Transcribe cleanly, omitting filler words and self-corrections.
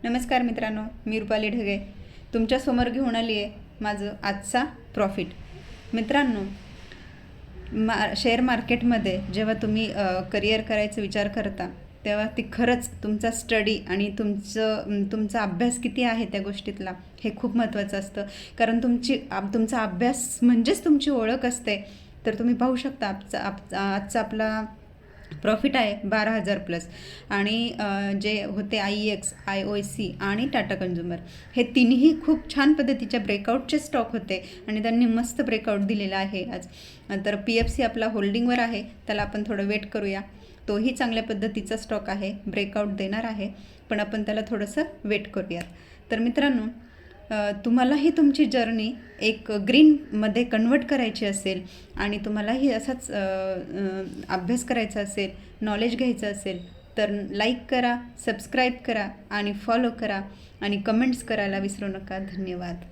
नमस्कार मित्रांनो, मी रुपाली ढगे तुमच्यासमोर घेऊन आली आहे माझं आजचा प्रॉफिट. मित्रांनो, शेअर मार्केटमध्ये जेव्हा तुम्ही करिअर करायचा विचार करता तेव्हा ती खरंच तुमचा स्टडी आणि तुमचा अभ्यास किती आहे त्या गोष्टीतला हे खूप महत्त्वाचं असतं. कारण तुमचा अभ्यास म्हणजेच तुमची ओळख असते. तर तुम्ही पाहू शकता आजचा आपला प्रॉफिट आहे 12,000 प्लस. आणि जे होते IEX, IOC आणि टाटा कन्झ्युमर हे तिन्ही खूप छान पद्धतीच्या ब्रेकआउटचे स्टॉक होते आणि त्यांनी मस्त ब्रेकआउट दिलेला आहे आज. तर PFC आपला होल्डिंगवर आहे, त्याला आपण थोडं वेट करूया. तोही चांगल्या पद्धतीचा स्टॉक आहे, ब्रेकआउट देणार आहे, पण आपण त्याला थोडंसं वेट करूयात. तर मित्रांनो, तुम्हालाही तुमची जर्नी एक ग्रीनमध्ये कन्वर्ट करायची असेल आणि तुम्हालाही असाच अभ्यास करायचा असेल, नॉलेज घ्यायचं असेल तर लाईक करा, सबस्क्राईब करा आणि फॉलो करा आणि कमेंट्स करायला विसरू नका. धन्यवाद.